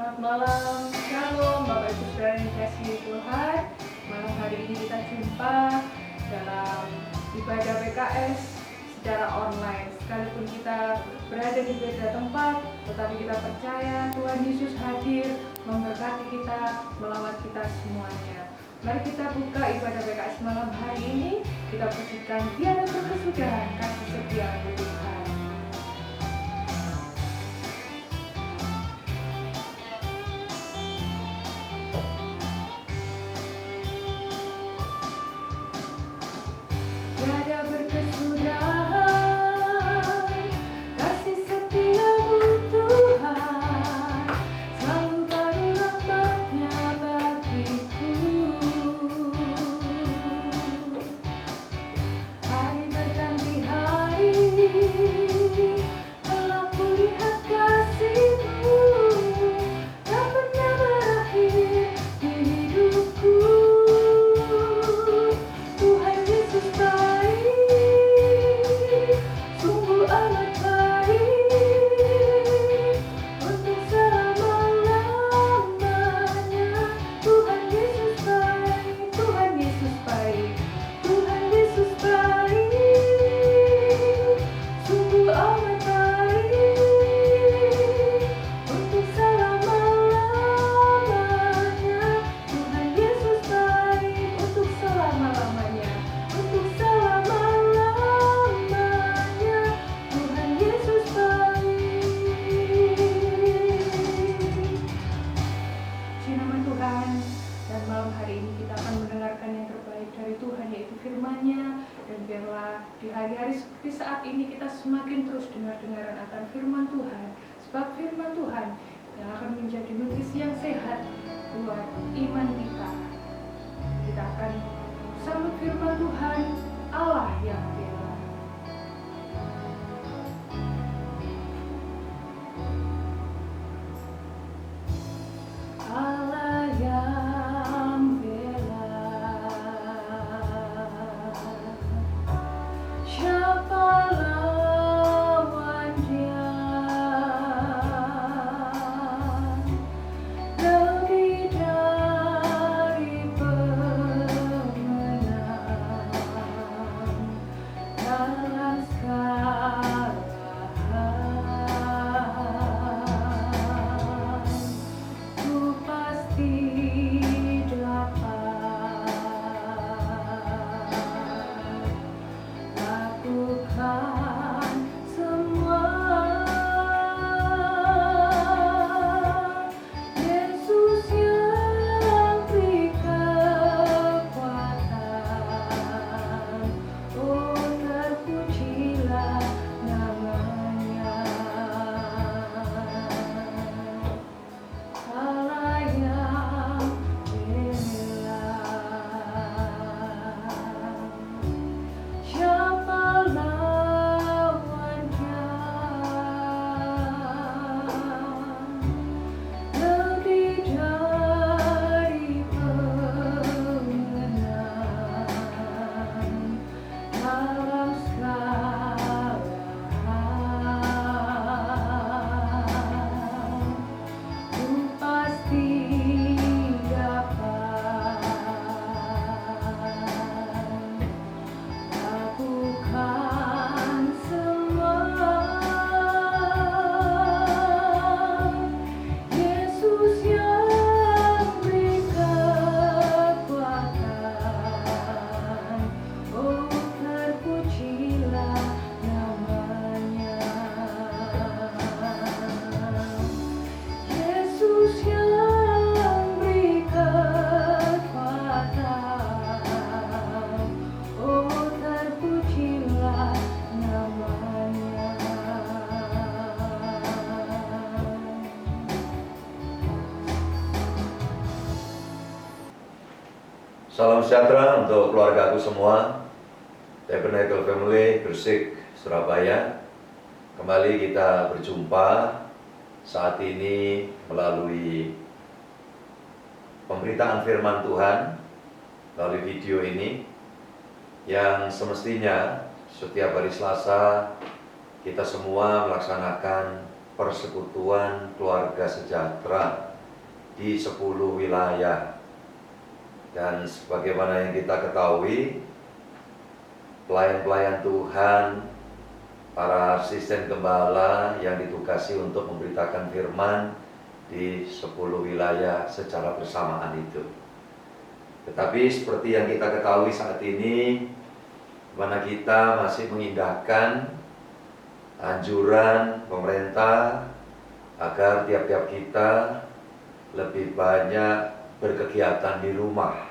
Selamat malam, Shalom Bapak Ibu Saudara yang dikasihi Tuhan. Malam hari ini kita jumpa dalam ibadah PKS secara online. Sekalipun kita berada di beda tempat, tetapi kita percaya Tuhan Yesus hadir memberkati kita, melawat kita semuanya. Mari kita buka ibadah PKS malam hari ini. Kita pujikan tiada berkesudahan kasih setia Tuhan. Tiada berkesudahan kasih setiamu Tuhan, selalu baru rahmat-Nya bagiku. Hari berganti hari telah kulihat kasih-Mu, tak pernah berakhir di hidupku. Tuhan Yesus baik, sungguh amat baik, untuk selama-lamanya. Tuhan Yesus baik, Tuhan Yesus baik, Tuhan Yesus baik, sungguh amat baik, untuk selama-lamanya. Tuhan Yesus baik, untuk selama-lamanya, untuk selama-lamanya. Tuhan Yesus baik. Puji nama Tuhan. Dan malam hari ini kita akan mendengarkan yang terbaik dari Tuhan, yaitu firman-Nya. Dan biarlah di hari-hari seperti saat ini kita semakin terus dengar-dengaran akan firman Tuhan. Sebab firman Tuhan yang akan menjadi nutrisi yang sehat buat iman kita. Kita akan sambut firman Tuhan, Allah yang bela. Allah yang bela, siapa lawan Dia? Lebih dari pemenang dalam segala hal. Ku pasti dapat lakukan semua. Yesus yang beri kekuatan, oh terpujilah namanya. Allah yang bela, siapa lawannya? Lebih dari pemenang dalam segala hal. Ku pasti dapat lakukan semua. Yesus yang beri kekuatan, oh terpujilah namanya. Yesus yang beri kekuatan, oh terpujilah namanya. Salam sejahtera untuk keluargaku semua, Tabernacle Family Gresik, Surabaya. Kembali kita berjumpa saat ini melalui pemberitaan firman Tuhan, melalui video ini, yang semestinya setiap hari Selasa kita semua melaksanakan persekutuan keluarga sejahtera di 10 wilayah. Dan sebagaimana yang kita ketahui, pelayan-pelayan Tuhan, para asisten gembala yang ditugasi untuk memberitakan firman di 10 wilayah secara bersamaan itu. Tetapi seperti yang kita ketahui saat ini, mana kita masih mengindahkan anjuran pemerintah agar tiap-tiap kita lebih banyak berkegiatan di rumah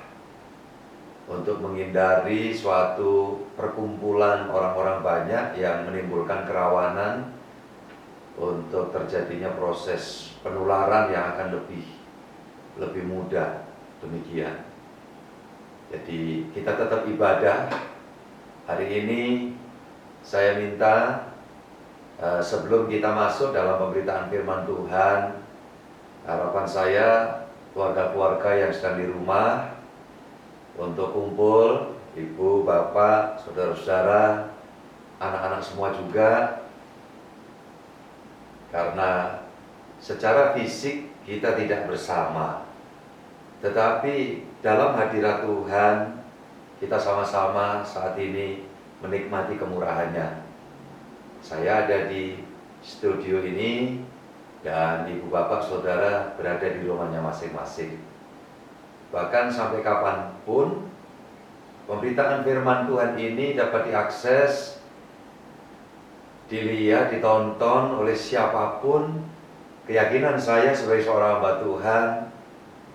untuk menghindari suatu perkumpulan orang-orang banyak yang menimbulkan kerawanan untuk terjadinya proses penularan yang akan lebih mudah. Demikian. Jadi kita tetap ibadah. Hari ini saya minta sebelum kita masuk dalam pemberitaan firman Tuhan, harapan saya keluarga-keluarga yang sedang di rumah untuk kumpul, ibu, bapak, saudara-saudara, anak-anak semua juga, karena secara fisik kita tidak bersama, tetapi dalam hadirat Tuhan kita sama-sama saat ini menikmati kemurahannya. Saya ada di studio ini dan ibu bapak saudara berada di rumahnya masing-masing. Bahkan sampai kapanpun pemberitaan firman Tuhan ini dapat diakses, dilihat, ditonton oleh siapapun. Keyakinan saya sebagai seorang hamba Tuhan,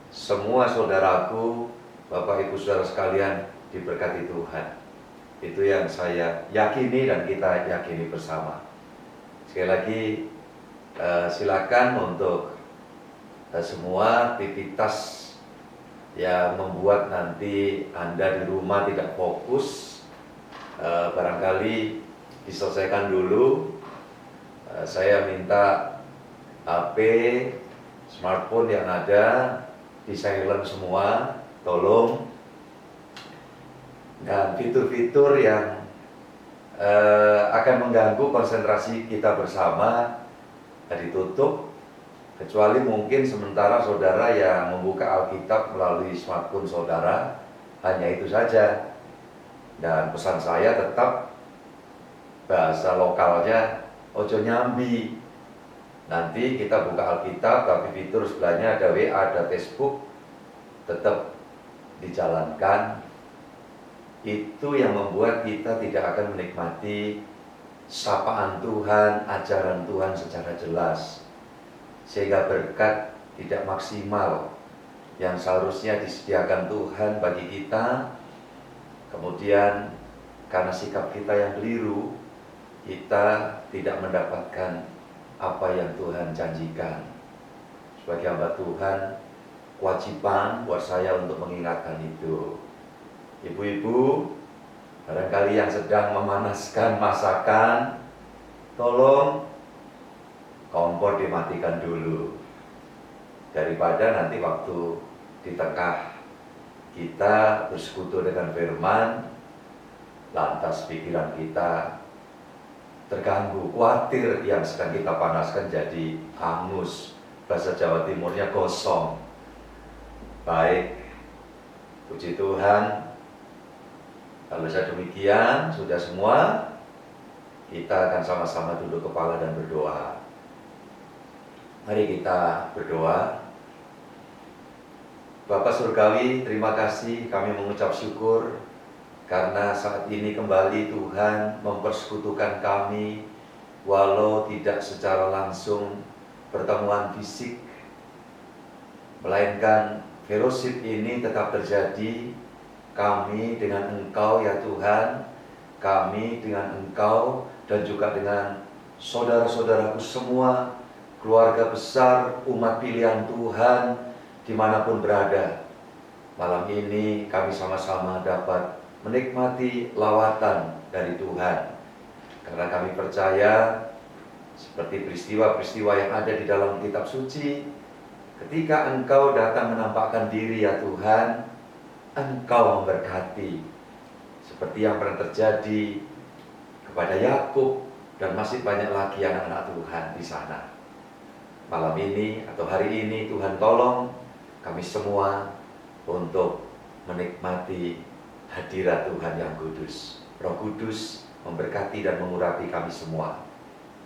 semua saudaraku, bapak ibu saudara sekalian diberkati Tuhan. Itu yang saya yakini dan kita yakini bersama. Sekali lagi silakan untuk semua aktivitas yang membuat nanti Anda di rumah tidak fokus, barangkali diselesaikan dulu. Saya minta HP, smartphone yang ada di silent semua, tolong. Dan fitur-fitur yang akan mengganggu konsentrasi kita bersama ditutup, kecuali mungkin sementara saudara yang membuka Alkitab melalui smartphone saudara, hanya itu saja. Dan pesan saya tetap bahasa lokalnya ojo nyambi. Nanti kita buka Alkitab tapi fitur sebelahnya ada WA, ada Facebook, tetap dijalankan. Itu yang membuat kita tidak akan menikmati sapaan Tuhan, ajaran Tuhan secara jelas, sehingga berkat tidak maksimal yang seharusnya disediakan Tuhan bagi kita. Kemudian karena sikap kita yang keliru, kita tidak mendapatkan apa yang Tuhan janjikan. Sebagai hamba Tuhan, kewajiban buat saya untuk mengingatkan itu. Ibu-ibu, barangkali yang sedang memanaskan masakan, tolong kompor dimatikan dulu, daripada nanti waktu di tengah kita bersekutu dengan firman, lantas pikiran kita terganggu, khawatir yang sedang kita panaskan jadi hangus, bahasa Jawa Timurnya gosong. Baik, puji Tuhan. Kalau sudah demikian, sudah semua, kita akan sama-sama duduk kepala dan berdoa. Mari kita berdoa. Bapa Surgawi, terima kasih, kami mengucap syukur karena saat ini kembali Tuhan mempersekutukan kami, walau tidak secara langsung pertemuan fisik, melainkan fellowship ini tetap terjadi. Kami dengan Engkau ya Tuhan, kami dengan Engkau dan juga dengan saudara-saudaraku semua, keluarga besar, umat pilihan Tuhan, dimanapun berada. Malam ini kami sama-sama dapat menikmati lawatan dari Tuhan, karena kami percaya seperti peristiwa-peristiwa yang ada di dalam kitab suci, ketika Engkau datang menampakkan diri ya Tuhan, Engkau memberkati, seperti yang pernah terjadi kepada Yakub dan masih banyak lagi anak-anak Tuhan di sana. Malam ini atau hari ini Tuhan tolong kami semua untuk menikmati hadirat Tuhan yang kudus. Roh Kudus memberkati dan mengurapi kami semua.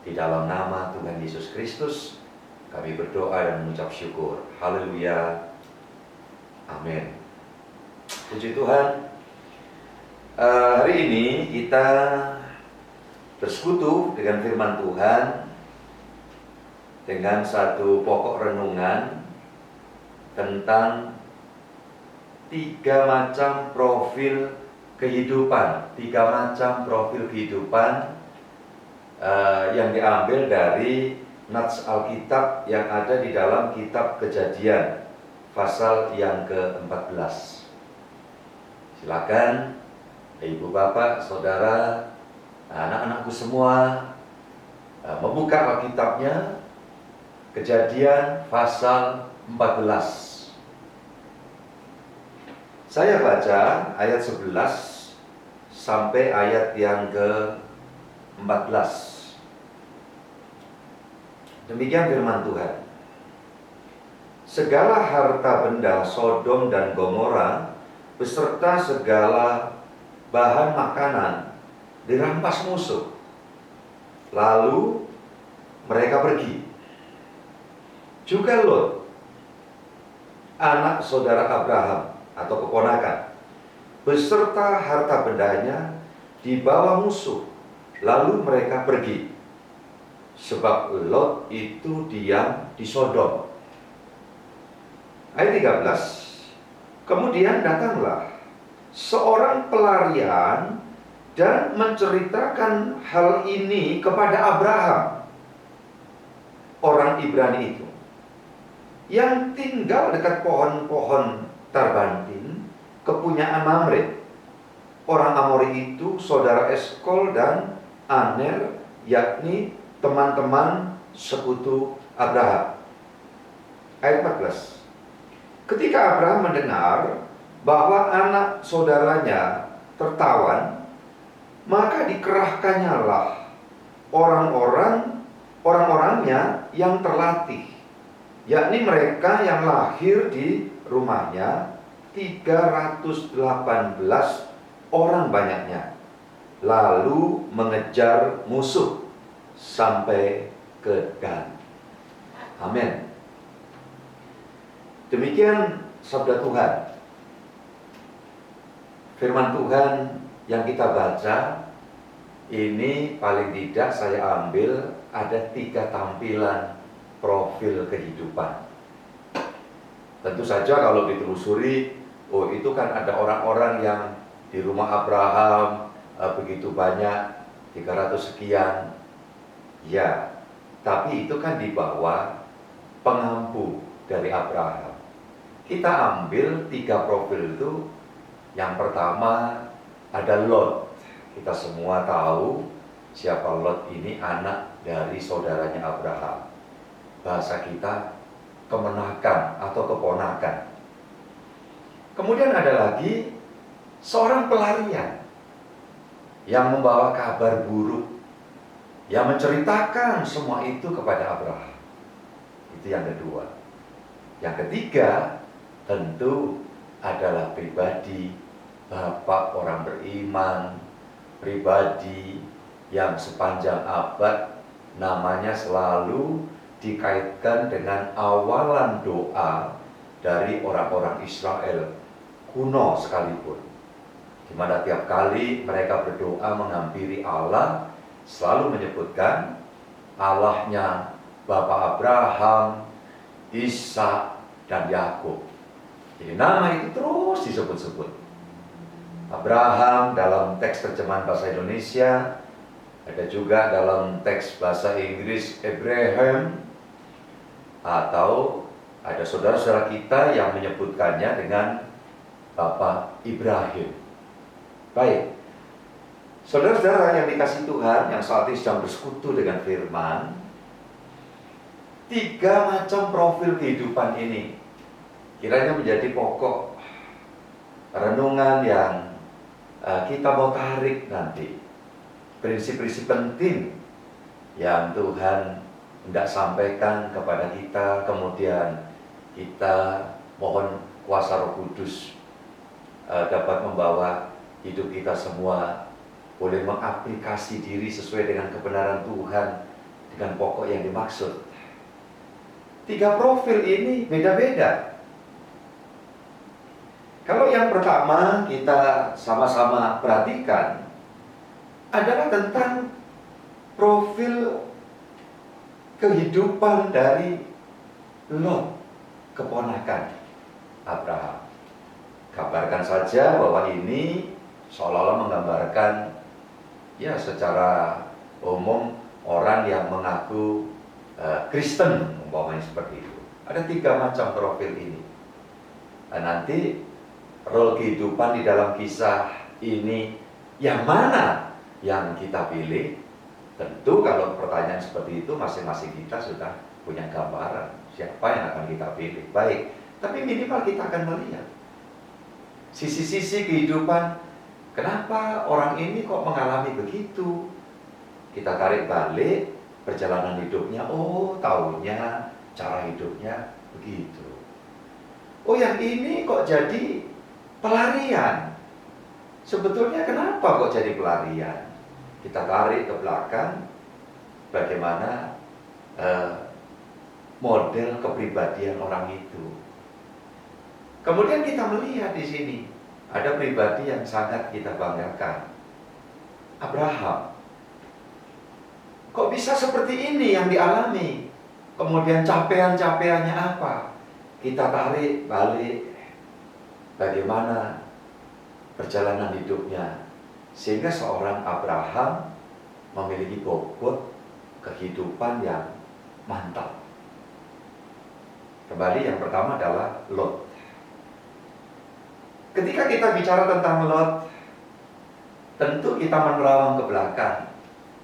Di dalam nama Tuhan Yesus Kristus, kami berdoa dan mengucap syukur. Haleluya. Amin. Puji Tuhan. Hari ini kita bersekutu dengan firman Tuhan dengan satu pokok renungan tentang 3 macam profil kehidupan. 3 macam profil kehidupan yang diambil dari nats Alkitab yang ada di dalam kitab Kejadian pasal yang ke-14. Silakan Ibu, Bapak, Saudara, anak-anakku semua membuka Alkitabnya. Kejadian pasal 14. Saya baca ayat 11 sampai ayat yang ke-14. Demikian firman Tuhan. Segala harta benda Sodom dan Gomora beserta segala bahan makanan dirampas musuh. Lalu mereka pergi. Juga Lot, anak saudara Abraham atau keponakan, beserta harta bendanya dibawa musuh. Lalu mereka pergi. Sebab Lot itu diam di Sodom. Ayat 13. Kemudian datanglah seorang pelarian dan menceritakan hal ini kepada Abraham, orang Ibrani itu, yang tinggal dekat pohon-pohon Tarbantin, kepunyaan Mamre. Orang Amori itu saudara Eskol dan Aner, yakni teman-teman sekutu Abraham. Ayat 14. Ketika Abraham mendengar bahwa anak saudaranya tertawan, maka dikerahkannya lah orang-orangnya yang terlatih, yakni mereka yang lahir di rumahnya, 318 orang banyaknya, lalu mengejar musuh sampai ke Dan. Amin. Demikian sabda Tuhan. Firman Tuhan yang kita baca ini paling tidak saya ambil ada 3 tampilan profil kehidupan. Tentu saja kalau ditelusuri, oh itu kan ada orang-orang yang di rumah Abraham begitu banyak, 300 sekian. Ya, tapi itu kan di bawah pengampu dari Abraham. Kita ambil 3 profil itu. Yang pertama ada Lot. Kita semua tahu siapa Lot ini, anak dari saudaranya Abraham. Bahasa kita kemenakan atau keponakan. Kemudian ada lagi seorang pelarian yang membawa kabar buruk, yang menceritakan semua itu kepada Abraham. Itu yang kedua. Yang ketiga tentu adalah pribadi bapak orang beriman, pribadi yang sepanjang abad namanya selalu dikaitkan dengan awalan doa dari orang-orang Israel kuno sekalipun, di mana tiap kali mereka berdoa menghampiri Allah selalu menyebutkan Allahnya Bapak Abraham, Ishak, dan Yakub. Jadi nama itu terus disebut-sebut. Abraham dalam teks terjemahan bahasa Indonesia, ada juga dalam teks bahasa Inggris Abraham, atau ada saudara-saudara kita yang menyebutkannya dengan Bapak Ibrahim. Baik, saudara-saudara yang dikasihi Tuhan, yang saat ini sedang bersekutu dengan firman, 3 macam profil kehidupan ini kiranya menjadi pokok renungan yang kita mau tarik nanti. Prinsip-prinsip penting yang Tuhan hendak sampaikan kepada kita, kemudian kita Mohon kuasa Roh Kudus dapat membawa hidup kita semua boleh mengaplikasi diri sesuai dengan kebenaran Tuhan dengan pokok yang dimaksud. 3 profil ini beda-beda. Kalau yang pertama kita sama-sama perhatikan adalah tentang profil kehidupan dari Lot, keponakan Abraham. Gambarkan saja bahwa ini seolah-olah menggambarkan ya secara umum orang yang mengaku Kristen, umpamanya seperti itu. Ada 3 macam profil ini. Nah, nanti role kehidupan di dalam kisah ini yang mana yang kita pilih? Tentu kalau pertanyaan seperti itu masing-masing kita sudah punya gambaran siapa yang akan kita pilih. Baik, tapi minimal kita akan melihat sisi-sisi kehidupan. Kenapa orang ini kok mengalami begitu? Kita tarik balik perjalanan hidupnya. Oh, taunya cara hidupnya begitu. Oh, yang ini kok jadi pelarian. Sebetulnya kenapa kok jadi pelarian? Kita tarik ke belakang bagaimana model kepribadian orang itu. Kemudian kita melihat di sini ada pribadi yang sangat kita banggakan, Abraham. Kok bisa seperti ini yang dialami? Kemudian capaian-capaiannya apa? Kita tarik balik bagaimana perjalanan hidupnya, sehingga seorang Abraham memiliki bobot kehidupan yang mantap. Kembali yang pertama adalah Lot. Ketika kita bicara tentang Lot, tentu kita menerawang ke belakang.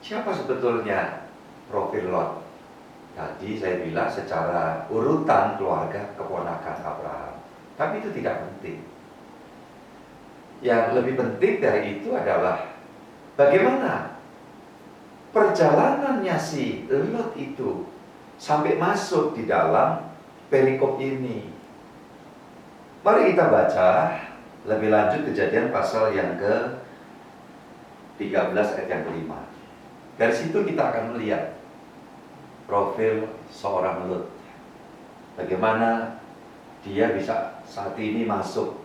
Siapa sebetulnya profil Lot? Tadi saya bilang secara urutan keluarga keponakan Abraham. Tapi itu tidak penting. Yang lebih penting dari itu adalah bagaimana perjalanannya si Lot itu sampai masuk di dalam perikop ini. Mari kita baca lebih lanjut Kejadian pasal yang ke-13 ayat yang ke-5. Dari situ kita akan melihat profil seorang Lot. Bagaimana dia bisa saat ini masuk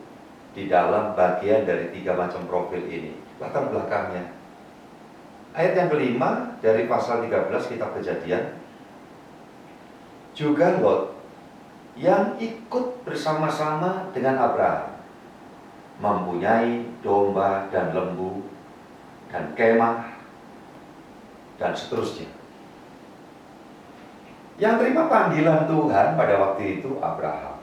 di dalam bagian dari 3 macam profil ini. Latar belakangnya. Ayat yang ke-5 dari pasal 13 kitab Kejadian. Juga Lot yang ikut bersama-sama dengan Abraham mempunyai domba dan lembu dan kemah dan seterusnya. Yang terima panggilan Tuhan pada waktu itu Abraham.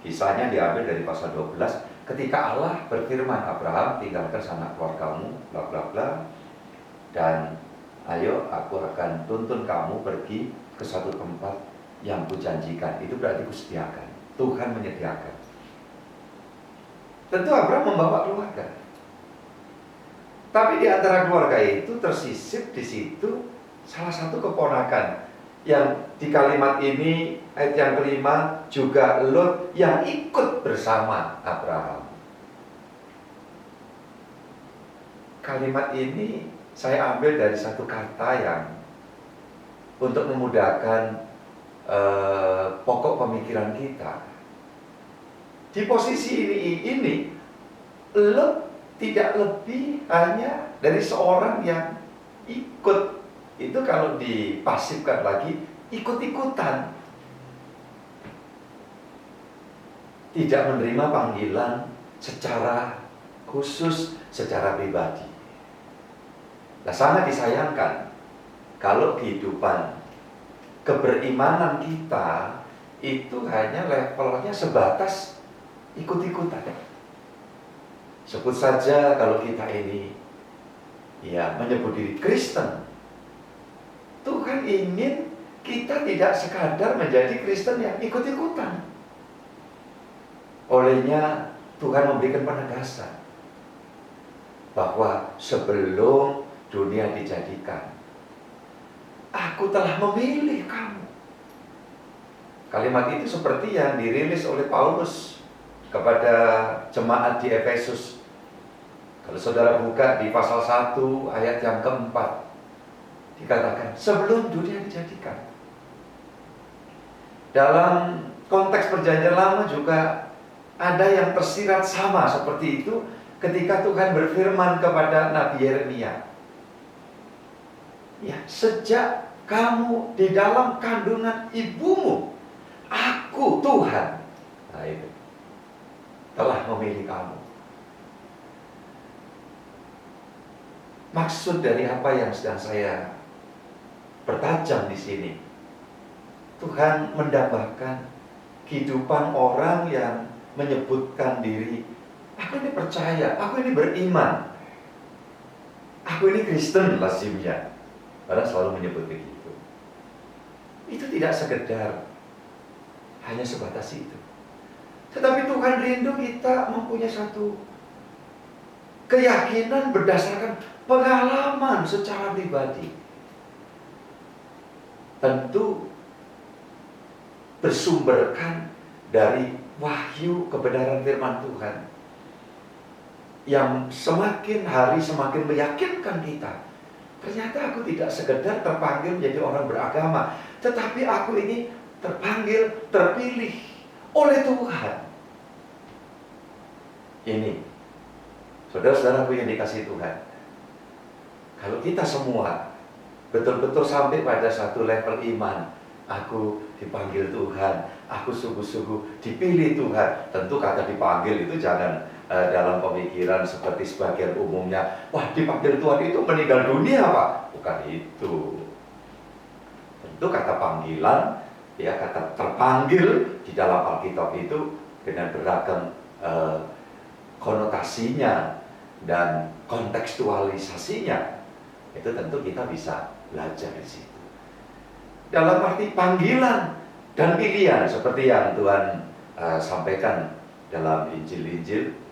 Kisahnya diambil dari pasal 12 ketika Allah berfirman, Abraham, tinggalkan sanak keluargamu, bla bla bla, dan ayo aku akan tuntun kamu pergi ke satu tempat yang kujanjikan. Itu berarti kusediakan. Tuhan menyediakan. Tentu Abraham membawa keluarga. Tapi di antara keluarga itu tersisip di situ salah satu keponakan yang di kalimat ini ayat yang ke-5 juga Lot yang ikut bersama Abraham. Kalimat ini saya ambil dari satu kata yang untuk memudahkan pokok pemikiran kita. Di posisi ini Lot tidak lebih hanya dari seorang yang ikut. Itu kalau dipasifkan lagi, ikut-ikutan. Tidak menerima panggilan secara khusus, secara pribadi. Nah, sangat disayangkan kalau kehidupan keberimanan kita itu hanya levelnya sebatas ikut-ikutan. Sebut saja kalau kita ini ya menyebut diri Kristen. Tuhan ingin kita tidak sekadar menjadi Kristen yang ikut-ikutan. Olehnya Tuhan memberikan penegasan bahwa sebelum dunia dijadikan, Aku telah memilih kamu. Kalimat itu seperti yang dirilis oleh Paulus kepada jemaat di Efesus. Kalau saudara buka di pasal 1 ayat yang keempat, dikatakan sebelum dunia dijadikan. Dalam konteks perjanjian lama juga ada yang tersirat sama seperti itu ketika Tuhan berfirman kepada Nabi Yeremia. Ya, sejak kamu di dalam kandungan ibumu, aku Tuhan, nah itu, telah memilih kamu. Maksud dari apa yang sedang saya pertajam di sini, Tuhan mendambakan kehidupan orang yang menyebutkan diri, aku ini percaya, aku ini beriman, aku ini Kristen lazimnya. Orang selalu menyebut begitu. Itu tidak sekedar hanya sebatas itu. Tetapi Tuhan rindu kita mempunyai satu keyakinan berdasarkan pengalaman secara pribadi. Tentu bersumberkan dari wahyu kebenaran firman Tuhan yang semakin hari semakin meyakinkan kita. Ternyata aku tidak sekedar terpanggil menjadi orang beragama, tetapi aku ini terpanggil, terpilih oleh Tuhan. Ini, saudara-saudaraku yang dikasihi Tuhan, kalau kita semua betul-betul sampai pada satu level iman, aku dipanggil Tuhan, aku sungguh-sungguh dipilih Tuhan. Tentu kata dipanggil itu jangan dalam pemikiran seperti sebagian umumnya, wah dipanggil Tuhan itu meninggal dunia Pak. Bukan itu. Tentu kata panggilan, ya kata terpanggil di dalam Alkitab itu dengan beragam konotasinya dan kontekstualisasinya. Itu tentu kita bisa belajar di situ. Dalam arti panggilan dan pilihan seperti yang Tuhan sampaikan dalam Injil-Injil.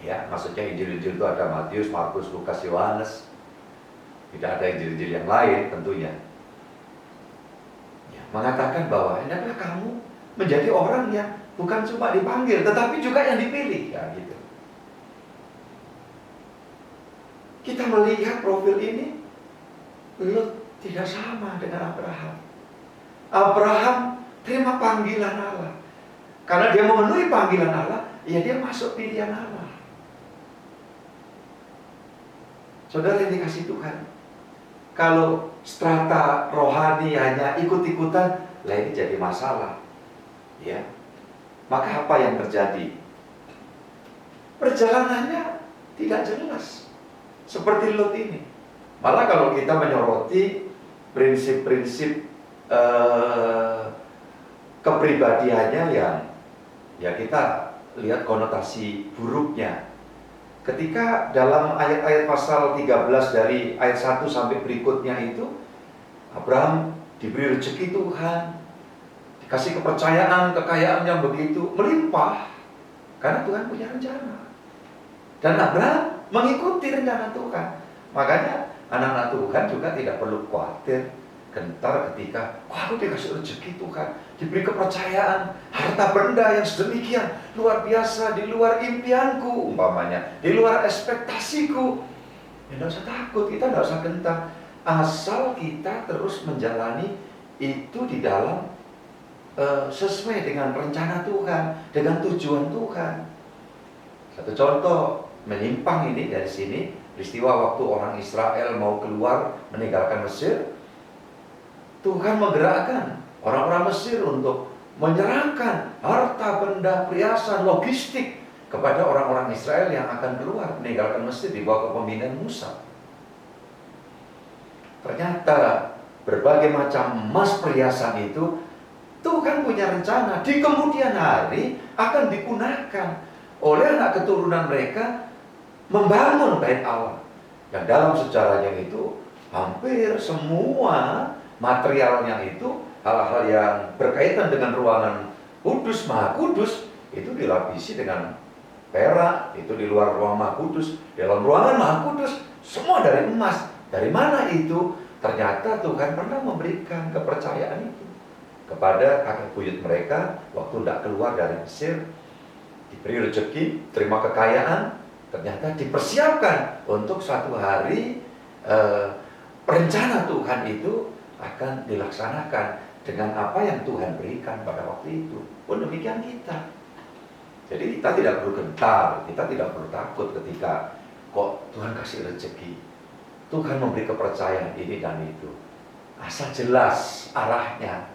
Ya, maksudnya Injil-Injil itu ada Matius, Markus, Lukas, Yohanes. Tidak ada Injil-Injil yang lain tentunya. Ya, mengatakan bahwa hendaklah kamu menjadi orang yang bukan cuma dipanggil, tetapi juga yang dipilih. Ya, gitu. Kita melihat profil ini, Lot tidak sama dengan Abraham. Abraham terima panggilan Allah. Karena dia memenuhi panggilan Allah, ya dia masuk pilihan Allah. Saudara yang dikasih Tuhan, kalau strata rohani hanya ikut-ikutan, lah ini jadi masalah. Ya, maka apa yang terjadi? Perjalanannya tidak jelas, seperti Lot ini. Malah kalau kita menyoroti prinsip-prinsip kepribadiannya yang ya kita lihat konotasi buruknya. Ketika dalam ayat-ayat pasal 13 dari ayat 1 sampai berikutnya itu, Abraham diberi rezeki Tuhan, dikasih kepercayaan, kekayaan yang begitu melimpah, karena Tuhan punya rencana. Dan Abraham mengikuti rencana Tuhan. Makanya anak-anak Tuhan juga tidak perlu khawatir, gentar ketika, wah aku dikasih rezeki Tuhan, diberi kepercayaan, harta benda yang sedemikian luar biasa, di luar impianku umpamanya, di luar ekspektasiku. Ya tidak usah takut, kita tidak usah gentar, asal kita terus menjalani itu di dalam sesuai dengan rencana Tuhan, dengan tujuan Tuhan. Satu contoh menyimpang ini dari sini, peristiwa waktu orang Israel mau keluar meninggalkan Mesir. Tuhan menggerakkan orang-orang Mesir untuk menyerahkan harta benda, perhiasan, logistik kepada orang-orang Israel yang akan keluar meninggalkan Mesir di bawah kepemimpinan Musa. Ternyata berbagai macam emas perhiasan itu Tuhan punya rencana di kemudian hari akan digunakan oleh anak keturunan mereka membangun bait Allah. Dan dalam sejarahnya itu hampir semua materialnya itu, hal-hal yang berkaitan dengan ruangan kudus, maha kudus, itu dilapisi dengan perak. Itu di luar ruang maha kudus, dalam ruangan maha kudus, semua dari emas. Dari mana itu? Ternyata Tuhan pernah memberikan kepercayaan itu. kepada kakek buyut mereka waktu tidak keluar dari Mesir, diberi rezeki, terima kekayaan, ternyata dipersiapkan untuk suatu hari rencana Tuhan itu akan dilaksanakan dengan apa yang Tuhan berikan pada waktu itu. Pun demikian kita. Jadi kita tidak perlu gentar, kita tidak perlu takut ketika kok Tuhan kasih rezeki, Tuhan memberi kepercayaan ini dan itu. Asal jelas arahnya.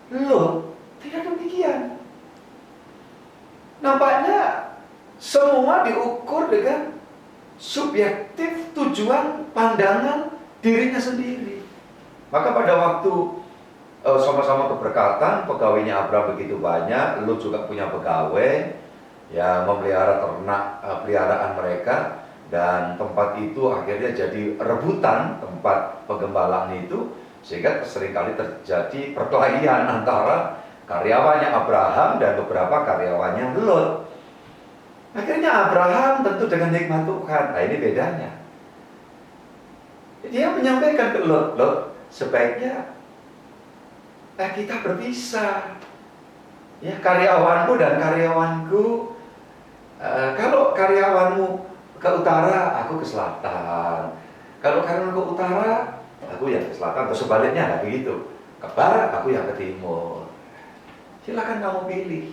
Loh, tidak demikian. Nampaknya semua diukur dengan subjektif tujuan pandangan dirinya sendiri. Maka pada waktu sama-sama keberkatan, pegawainya Abraham begitu banyak, Lot juga punya pegawai, ya memelihara ternak peliharaan mereka, dan tempat itu akhirnya jadi rebutan tempat penggembalaan itu, sehingga seringkali terjadi perkelahian antara karyawannya Abraham dan beberapa karyawannya Lot. Akhirnya Abraham tentu dengan hikmat Tuhan, nah ini bedanya. Dia menyampaikan ke Lot, Lot, sebaiknya kita berpisah. Ya, karyawanmu dan karyawanku. Kalau karyawanmu ke utara, aku ke selatan. Kalau karyawanmu ke utara, aku yang ke selatan. Atau sebaliknya, nah begitu. Ke barat, aku yang ke timur. Silakan kamu pilih.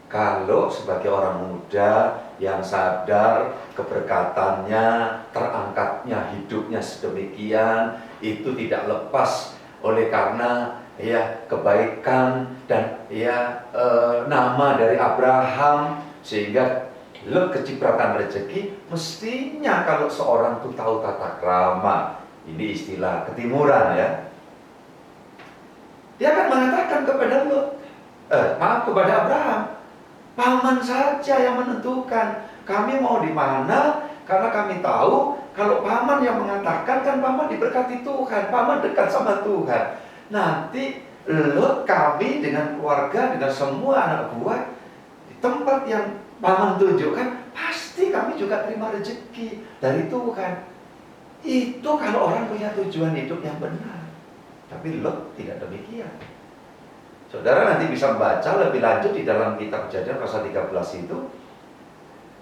Kalau sebagai orang muda yang sadar keberkatannya, terangkatnya hidupnya sedemikian, itu tidak lepas oleh karena ya kebaikan dan ya nama dari Abraham, sehingga kecipratan rezeki. Mestinya kalau seorang itu tahu tata krama, ini istilah ketimuran ya, dia akan mengatakan kepada kepada Abraham, paman saja yang menentukan kami mau di mana, karena kami tahu kalau paman yang mengatakan, kan paman diberkati Tuhan, paman dekat sama Tuhan. Nanti Lot, kami dengan keluarga, dengan semua anak buah di tempat yang paman tunjukkan, pasti kami juga terima rezeki dari Tuhan. Itu kalau orang punya tujuan hidup yang benar. Tapi Lot tidak demikian. Saudara nanti bisa baca lebih lanjut di dalam kitab Kejadian pasal 13 itu,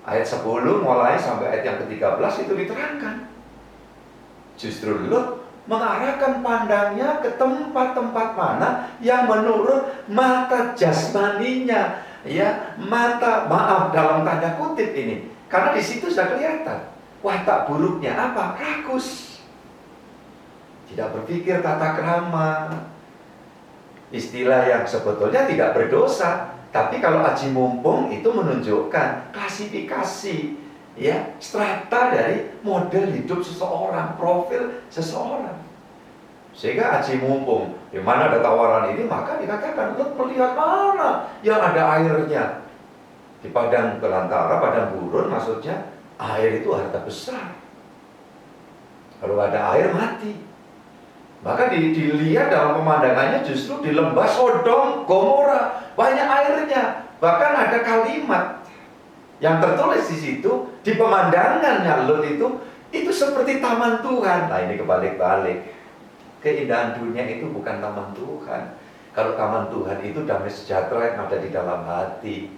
ayat 10 mulai sampai ayat yang ke-13 itu diterangkan. Justru Lot mengarahkan pandangnya ke tempat-tempat mana yang menurut mata jasmaninya, ya, dalam tanda kutip ini. Karena di situ sudah kelihatan watak buruknya apa? Rakus. Tidak berpikir tata krama. Istilah yang sebetulnya tidak berdosa, tapi kalau aji mumpung itu menunjukkan klasifikasi, ya, strata dari model hidup seseorang, profil seseorang. Sehingga aji mumpung, di mana ada tawaran ini, maka dikatakan Lot melihat mana yang ada airnya. Di padang belantara, padang gurun, maksudnya air itu harta besar. Kalau ada air mati. Maka dilihat dalam pemandangannya justru di lembah Sodom, Gomora banyak airnya. Bahkan ada kalimat yang tertulis di situ, di pemandangannya Lot itu seperti taman Tuhan. Nah ini kebalik-balik. Keindahan dunia itu bukan taman Tuhan. Kalau taman Tuhan itu damai sejahtera yang ada di dalam hati.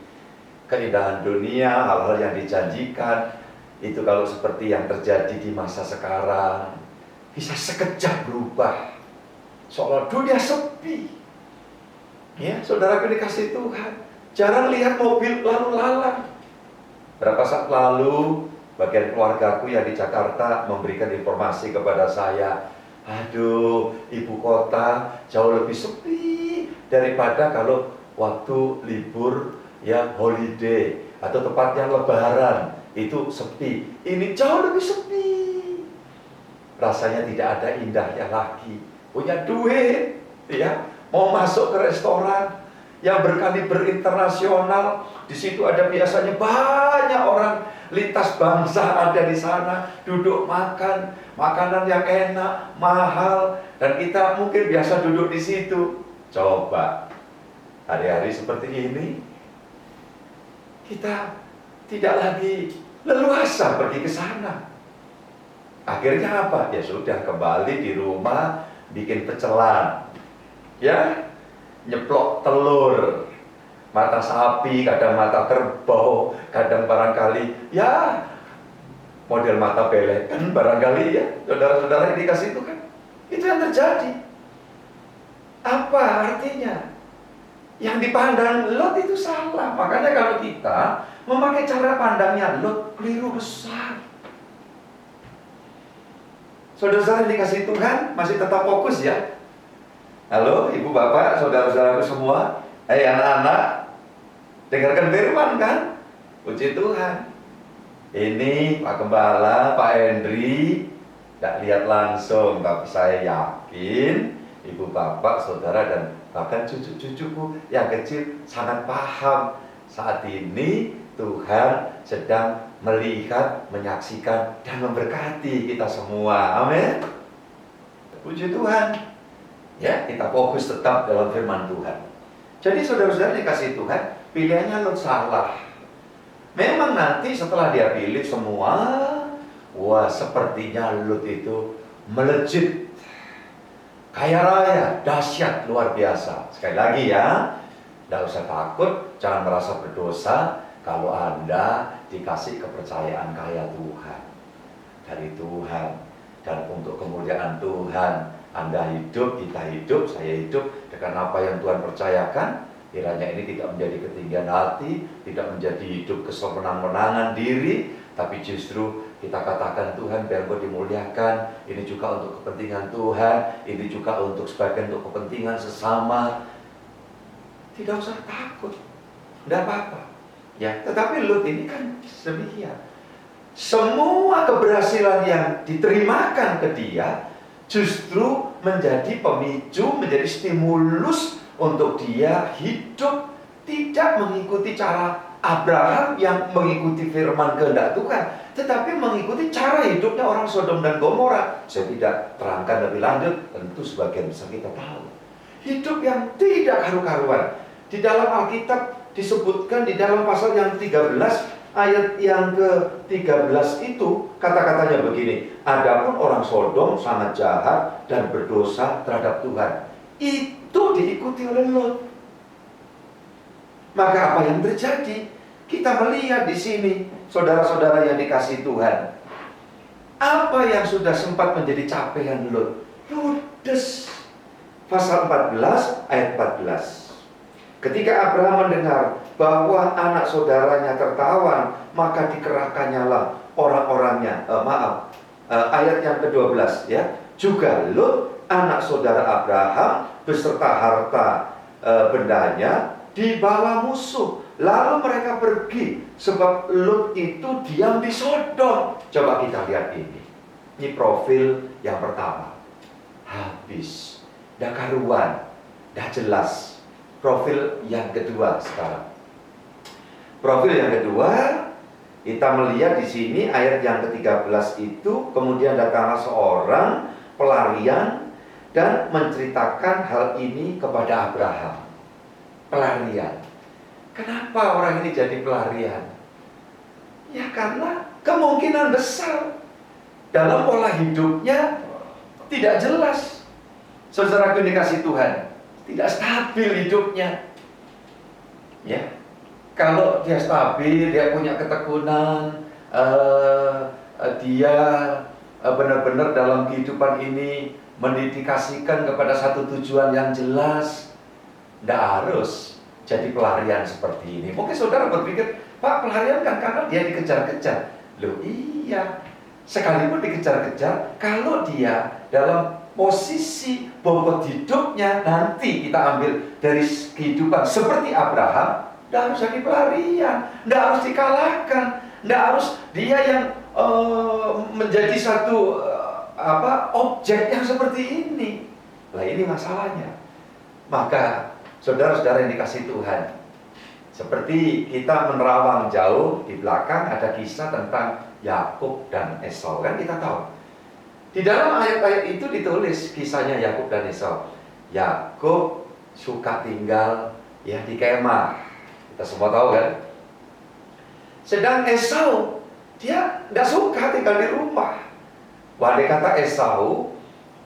Keindahan dunia, hal-hal yang dijanjikan, itu kalau seperti yang terjadi di masa sekarang, bisa sekejap berubah, seolah dunia sepi. Ya, saudara dikasih Tuhan, jarang lihat mobil lalu lalang. Berapa saat lalu, bagian keluargaku yang di Jakarta memberikan informasi kepada saya, aduh, ibu kota jauh lebih sepi daripada kalau waktu libur, ya, holiday atau tepatnya lebaran itu sepi. Ini jauh lebih sepi. Rasanya tidak ada indahnya lagi. Punya duit, ya, mau masuk ke restoran yang berkaliber internasional, di situ ada biasanya banyak orang lintas bangsa ada di sana, duduk makan, makanan yang enak, mahal, dan kita mungkin biasa duduk di situ. Coba hari-hari seperti ini, kita tidak lagi leluasa pergi ke sana. Akhirnya apa? Ya sudah, kembali di rumah bikin pecelan. ya, nyeplok telur, mata sapi, kadang mata kerbau, kadang barangkali ya model mata belek kan barangkali ya, saudara-saudara yang dikasih Tuhan. Itu yang terjadi. Apa artinya? Yang dipandang Lot itu salah. Makanya kalau kita memakai cara pandangnya Lot, keliru besar. Saudara-saudara yang dikasih Tuhan masih tetap fokus ya. Halo ibu bapak, saudara-saudaraku semua. Hai anak-anak, dengarkan firman kan? Puji Tuhan. Ini Pak Gembala, Pak Hendri tidak lihat langsung, tapi saya yakin ibu bapak, saudara, dan bahkan cucu-cucuku yang kecil sangat paham. Saat ini Tuhan sedang melihat, menyaksikan, dan memberkati kita semua. Amin. Puji Tuhan. Ya, kita fokus tetap dalam firman Tuhan. Jadi saudara-saudara dikasih Tuhan, pilihannya Lot salah. Memang nanti setelah dia pilih semua, wah sepertinya Lot itu melejit, kaya raya, dahsyat, luar biasa. Sekali lagi ya, tidak usah takut, jangan merasa berdosa kalau Anda dikasih kepercayaan kaya Tuhan, dari Tuhan, dan untuk kemuliaan Tuhan. Anda hidup, kita hidup, saya hidup dengan apa yang Tuhan percayakan. Kiranya ini tidak menjadi ketinggian hati, tidak menjadi hidup kesemenang-menangan diri, tapi justru kita katakan Tuhan biar Engkau dimuliakan. Ini juga untuk kepentingan Tuhan, ini juga untuk sebagian untuk kepentingan sesama. Tidak usah takut, tidak apa-apa. Ya, tetapi Lot ini kan demikian. Semua keberhasilan yang diterimakan ke dia justru menjadi pemicu, menjadi stimulus untuk dia hidup tidak mengikuti cara Abraham yang mengikuti firman kehendak Tuhan, tetapi mengikuti cara hidupnya orang Sodom dan Gomora. Saya tidak terangkan lebih lanjut, tentu sebagian besar kita tahu. Hidup yang tidak karu-karuan. Di dalam Alkitab disebutkan di dalam pasal yang 13 ayat yang ke-13 itu kata-katanya begini. Adapun orang Sodom sangat jahat dan berdosa terhadap Tuhan. Itu diikuti oleh Lot. Maka apa yang terjadi? Kita melihat di sini, saudara-saudara yang dikasih Tuhan. Apa yang sudah sempat menjadi capaian Lot? Ludes. Pasal 14 ayat 14. Ketika Abraham mendengar bahwa anak saudaranya tertawan, maka dikerahkannya lah orang-orangnya. Ayat yang ke-12 ya. Juga Lot, anak saudara Abraham, beserta harta bendanya dibawa musuh. Lalu mereka pergi, sebab Lot itu diam di Sodom. Coba kita lihat ini. Ini profil yang pertama. Habis, dah karuan, dah jelas. Profil yang kedua sekarang. Profil yang kedua, kita melihat di sini ayat yang ke-13 itu, kemudian datanglah seorang pelarian dan menceritakan hal ini kepada Abraham. Pelarian. Kenapa orang ini jadi pelarian? Ya karena kemungkinan besar dalam pola hidupnya tidak jelas. Saudaraku dikasih Tuhan, tidak stabil hidupnya. Ya, kalau dia stabil, dia punya ketekunan, dia benar-benar dalam kehidupan ini mendedikasikan kepada satu tujuan yang jelas, tidak harus jadi pelarian seperti ini. Mungkin saudara berpikir, Pak, pelarian kan karena dia dikejar-kejar. Loh iya, sekalipun dikejar-kejar, kalau dia dalam posisi bobot hidupnya nanti kita ambil dari kehidupan seperti Abraham, tidak harus jadi pelarian, tidak harus dikalahkan, tidak harus dia yang menjadi satu objek yang seperti ini. Lah ini masalahnya. Maka saudara-saudara yang dikasih Tuhan, seperti kita menerawang jauh di belakang ada kisah tentang Yakub dan Esau, kan kita tahu. Di dalam ayat-ayat itu ditulis kisahnya Yakub dan Esau. Yakub suka tinggal ya di kemah. Kita semua tahu kan? Sedang Esau dia tidak suka tinggal di rumah. Wandai kata Esau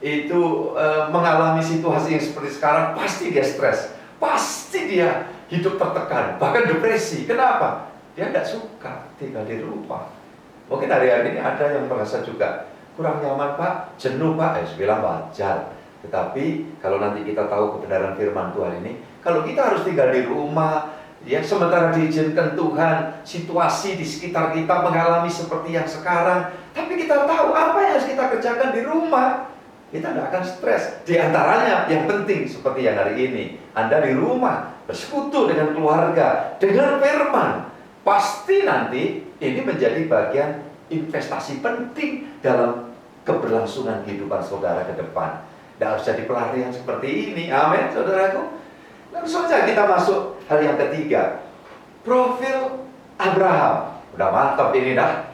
itu mengalami situasi yang seperti sekarang, pasti dia stres, pasti dia hidup tertekan, bahkan depresi. Kenapa? Dia tidak suka tinggal di rumah. Mungkin hari-hari ini ada yang merasa juga kurang nyaman, Pak, jenuh, Pak. Saya bilang wajar. Tetapi kalau nanti kita tahu kebenaran firman Tuhan ini, kalau kita harus tinggal di rumah, ya sementara diizinkan Tuhan situasi di sekitar kita mengalami seperti yang sekarang, tapi kita tahu apa yang harus kita kerjakan di rumah, kita tidak akan stres. Di antaranya yang penting seperti yang hari ini, Anda di rumah bersekutu dengan keluarga, dengan firman, pasti nanti ini menjadi bagian investasi penting dalam keberlangsungan kehidupan saudara ke depan. Tidak harus jadi pelarian seperti ini. Amin, saudaraku. Langsung saja kita masuk hal yang ketiga. Profil Abraham. Udah mantap ini dah.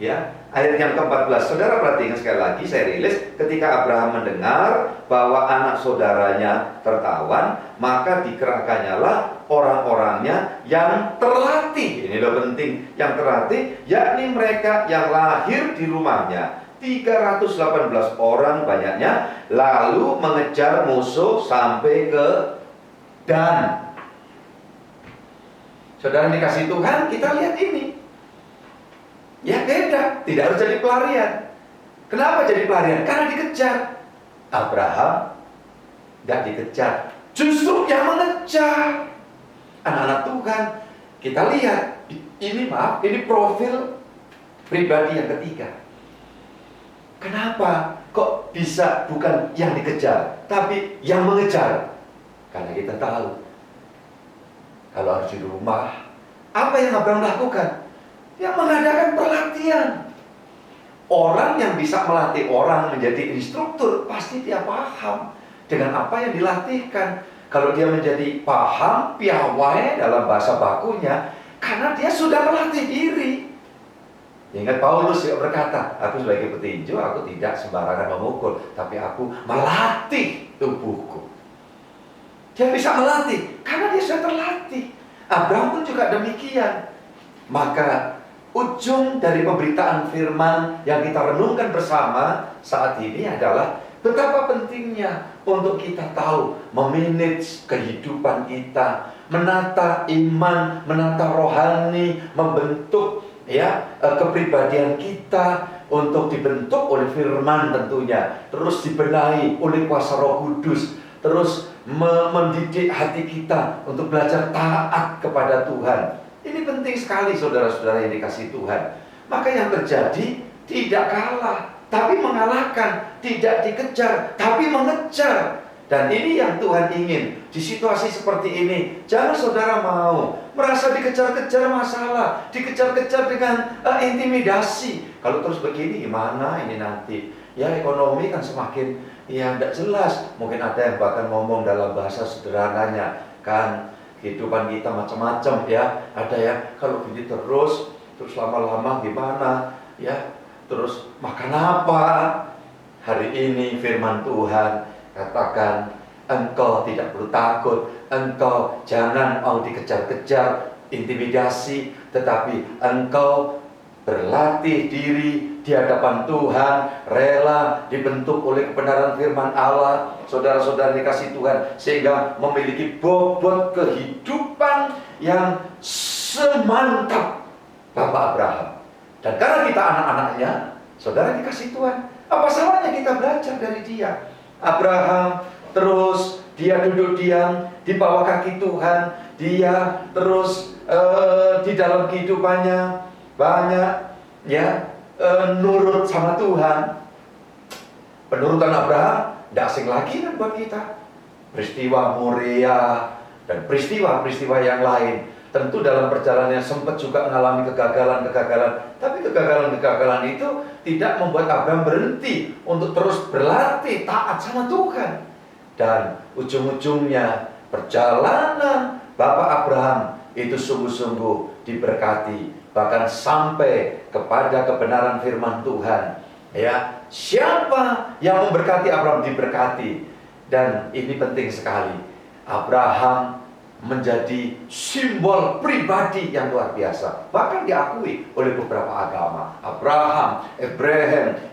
Ya, ayat yang ke-14. Saudara perhatikan sekali lagi, saya rilis. Ketika Abraham mendengar bahwa anak saudaranya tertawan, maka dikerahkannya lah orang-orangnya yang terlatih. Ini loh penting, yang terlatih, yakni mereka yang lahir di rumahnya. 318 orang banyaknya, lalu mengejar musuh sampai ke Dan. Saudara dikasih Tuhan, kita lihat ini. Ya beda, tidak harus jadi pelarian. Kenapa jadi pelarian? Karena dikejar. Abraham tidak dikejar, justru yang mengejar anak-anak Tuhan. Kita lihat, ini profil pribadi yang ketiga. Kenapa kok bisa bukan yang dikejar, tapi yang mengejar? Karena kita tahu, kalau harus di rumah, apa yang Abraham lakukan? Yang mengadakan pelatihan. Orang yang bisa melatih orang menjadi instruktur, pasti dia paham dengan apa yang dilatihkan. Kalau dia menjadi paham, piawai dalam bahasa bakunya, karena dia sudah melatih diri. Ingat Paulus yang berkata, aku sebagai petinju, aku tidak sembarangan memukul, tapi aku melatih tubuhku. Dia bisa melatih, karena dia sudah terlatih. Abraham pun juga demikian. Maka ujung dari pemberitaan firman yang kita renungkan bersama saat ini adalah betapa pentingnya untuk kita tahu memanage kehidupan kita, menata iman, menata rohani, membentuk kepribadian kita untuk dibentuk oleh firman tentunya, terus dibenahi oleh kuasa Roh Kudus, terus mendidik hati kita untuk belajar taat kepada Tuhan. Ini penting sekali saudara-saudara yang dikasih Tuhan. Maka yang terjadi tidak kalah, tapi mengalahkan, tidak dikejar, tapi mengejar. Dan ini yang Tuhan ingin. Di situasi seperti ini, jangan saudara mau merasa dikejar-kejar masalah, dikejar-kejar dengan intimidasi. Kalau terus begini gimana ini nanti? Ya ekonomi kan semakin tidak jelas. Mungkin ada yang bahkan ngomong dalam bahasa sederhananya, kan kehidupan kita macam-macam ya. Ada ya, kalau begini terus lama-lama gimana? Ya, terus makan apa? Hari ini firman Tuhan katakan, engkau tidak perlu takut, engkau jangan mau dikejar-kejar, intimidasi, tetapi engkau berlatih diri di hadapan Tuhan, rela dibentuk oleh kebenaran firman Allah, saudara-saudara dikasih Tuhan, sehingga memiliki bobot kehidupan yang semantap Bapak Abraham. Dan karena kita anak-anaknya, saudara dikasih Tuhan, apa salahnya kita belajar dari dia? Abraham terus dia duduk diam di bawah kaki Tuhan, dia terus di dalam kehidupannya banyak nurut sama Tuhan. Penurutan Abraham tidak asing lagi kan buat kita. Peristiwa Moria dan peristiwa-peristiwa yang lain. Tentu dalam perjalanan sempat juga mengalami kegagalan-kegagalan, tapi kegagalan-kegagalan itu tidak membuat Abraham berhenti untuk terus berlatih taat sama Tuhan. Dan ujung-ujungnya perjalanan Bapak Abraham itu sungguh-sungguh diberkati, bahkan sampai kepada kebenaran firman Tuhan. Ya, siapa yang memberkati Abraham diberkati. Dan ini penting sekali. Abraham menjadi simbol pribadi yang luar biasa, bahkan diakui oleh beberapa agama.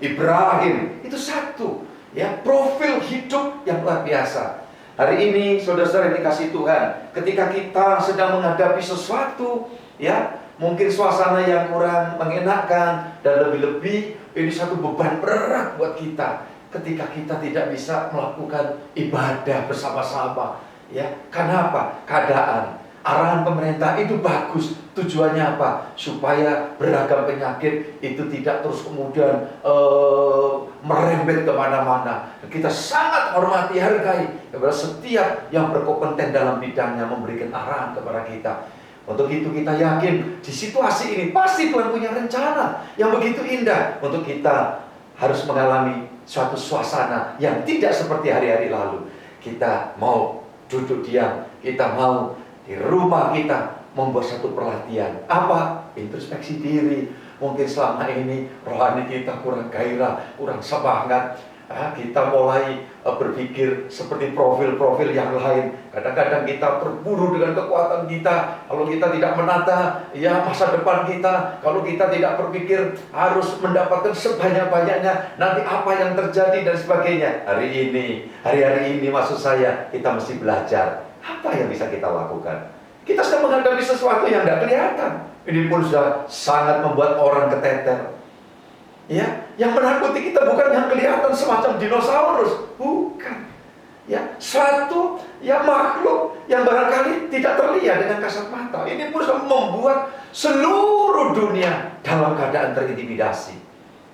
Ibrahim itu satu. ya, profil hidup yang luar biasa. Hari ini saudara-saudara yang dikasihi Tuhan, ketika kita sedang menghadapi sesuatu, ya, mungkin suasana yang kurang mengenakan, dan lebih-lebih ini satu beban berat buat kita ketika kita tidak bisa melakukan ibadah bersama-sama, ya. Kenapa? Keadaan, arahan pemerintah itu bagus. Tujuannya apa? Supaya beragam penyakit itu tidak terus kemudian merembet kemana-mana. Kita sangat hormati, hargai kepada setiap yang berkompeten dalam bidangnya memberikan arahan kepada kita. Untuk itu kita yakin di situasi ini pasti Tuhan punya rencana yang begitu indah untuk kita harus mengalami suatu suasana yang tidak seperti hari-hari lalu. Kita mau duduk diam, kita mau di rumah kita membuat satu perhatian. Apa? Introspeksi diri. Mungkin selama ini rohani kita kurang gairah, kurang semangat. Kita mulai berpikir seperti profil-profil yang lain. Kadang-kadang kita berburu dengan kekuatan kita. Kalau kita tidak menata ya masa depan kita, kalau kita tidak berpikir harus mendapatkan sebanyak-banyaknya, nanti apa yang terjadi dan sebagainya. Hari-hari ini maksud saya, kita mesti belajar apa yang bisa kita lakukan. Kita sedang menghadapi sesuatu yang tidak kelihatan. Ini pun sudah sangat membuat orang keteter. Ya, yang menakuti kita bukan yang kelihatan semacam dinosaurus, bukan. Ya, suatu yang makhluk yang barangkali tidak terlihat dengan kasat mata. Ini pun sudah membuat seluruh dunia dalam keadaan terintimidasi.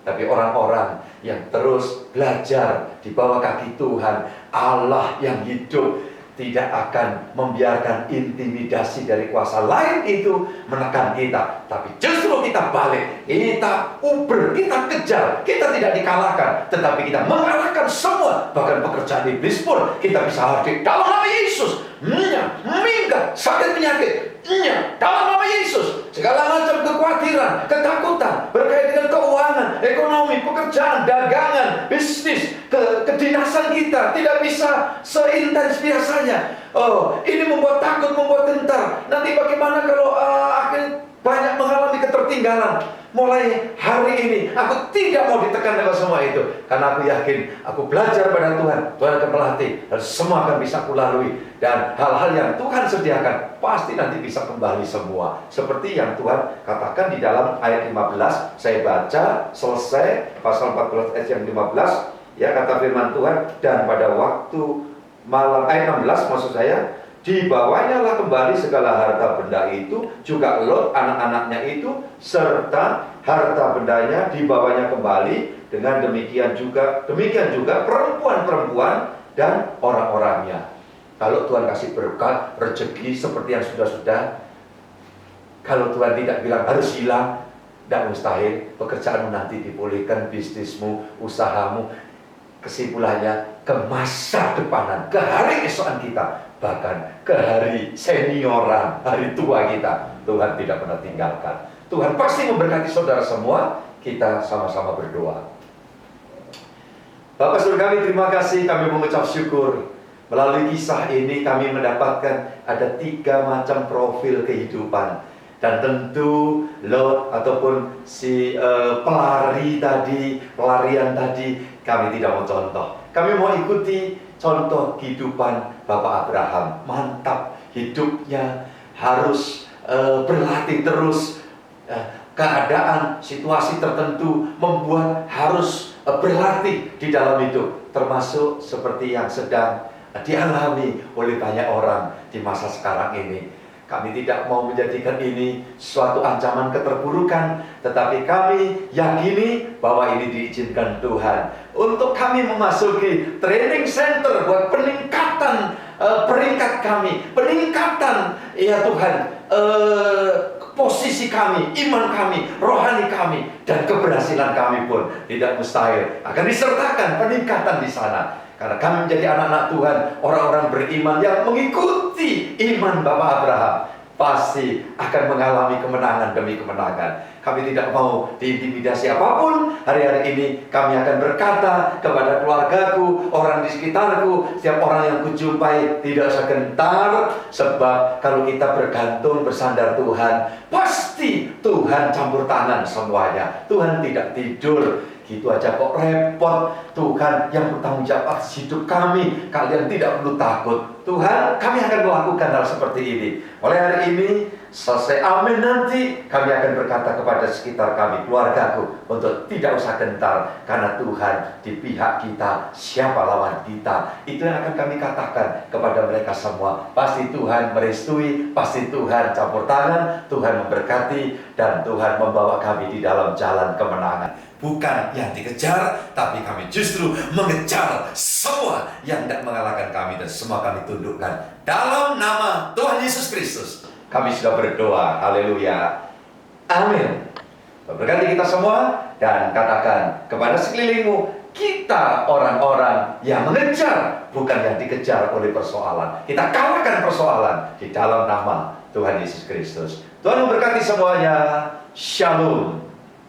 Tapi orang-orang yang terus belajar di bawah kaki Tuhan, Allah yang hidup, tidak akan membiarkan intimidasi dari kuasa lain itu menekan kita. Tapi justru kita balik, kita uber, kita kejar. Kita tidak dikalahkan, tetapi kita mengalahkan semua. Bahkan pekerjaan iblis pun kita bisa hadir dalam nama Yesus. Minggat, sakit penyakit, dalam nama Yesus. Segala macam kekhawatiran, ketakutan berkaitan dengan keuangan, ekonomi, pekerjaan, dagangan, bisnis, kedinasan kita tidak bisa seintens biasanya. Ini membuat takut, membuat gentar. Nanti bagaimana kalau akhirnya banyak mengalami ketertinggalan. Mulai hari ini aku tidak mau ditekan dengan semua itu, karena aku yakin aku belajar pada Tuhan. Tuhan akan melatih dan semua akan bisa kulalui. Dan hal-hal yang Tuhan sediakan pasti nanti bisa kembali semua. Seperti yang Tuhan katakan di dalam ayat 15. Saya baca selesai pasal 14 ayat yang 15. Ya, kata firman Tuhan, dan pada waktu malam, ayat 16 maksud saya, dibawanya lah kembali segala harta benda itu, juga Lot anak-anaknya itu, serta harta bendanya dibawanya kembali. Dengan demikian juga perempuan-perempuan dan orang-orangnya. Kalau Tuhan kasih berkat, rezeki seperti yang sudah-sudah, kalau Tuhan tidak bilang harus hilang, tidak mustahil. Pekerjaanmu nanti dipulihkan, bisnismu, usahamu. Kesimpulannya, ke masa depanan, ke hari esokan kita, bahkan ke hari senioran, hari tua kita, Tuhan tidak pernah tinggalkan. Tuhan pasti memberkati saudara semua. Kita sama-sama berdoa. Bapak Saudara kami, terima kasih, kami mengucap syukur. Melalui kisah ini kami mendapatkan ada 3 macam profil kehidupan. Dan tentu Lot ataupun si pelarian tadi, kami tidak mau contoh. Kami mau ikuti contoh kehidupan Bapak Abraham. Mantap, hidupnya harus berlatih terus. Keadaan, situasi tertentu membuat harus berlatih di dalam hidup. Termasuk seperti yang sedang dialami oleh banyak orang di masa sekarang ini. Kami tidak mau menjadikan ini suatu ancaman keterburukan, tetapi kami yakini bahwa ini diizinkan Tuhan untuk kami memasuki training center buat peningkatan peringkat kami, peningkatan ya Tuhan, posisi kami, iman kami, rohani kami, dan keberhasilan kami pun tidak mustahil akan disertakan peningkatan di sana. Karena kami menjadi anak-anak Tuhan, orang-orang beriman yang mengikuti iman Bapak Abraham, pasti akan mengalami kemenangan demi kemenangan. Kami tidak mau diintimidasi apapun. Hari-hari ini kami akan berkata kepada keluargaku, orang di sekitarku, setiap orang yang kujumpai, tidak usah gentar. Sebab kalau kita bergantung bersandar Tuhan, pasti Tuhan campur tangan semuanya. Tuhan tidak tidur. gitu aja kok repot. Tuhan yang bertanggung jawab atas hidup kami, kalian tidak perlu takut. Tuhan, kami akan melakukan hal seperti ini. Mulai hari ini, selesai amin nanti, kami akan berkata kepada sekitar kami, keluargaku, untuk tidak usah gentar, karena Tuhan di pihak kita. Siapa lawan kita? Itu yang akan kami katakan kepada mereka semua. Pasti Tuhan merestui, pasti Tuhan campur tangan, Tuhan memberkati, dan Tuhan membawa kami di dalam jalan kemenangan. Bukan yang dikejar, tapi kami justru mengejar semua yang tidak mengalahkan kami, dan semua kami tundukkan dalam nama Tuhan Yesus Kristus. Kami sudah berdoa, haleluya, amin. Berkati kita semua, dan katakan kepada sekelilingmu, kita orang-orang yang mengejar, bukan yang dikejar oleh persoalan. Kita kalahkan persoalan di dalam nama Tuhan Yesus Kristus. Tuhan memberkati semuanya. Shalom.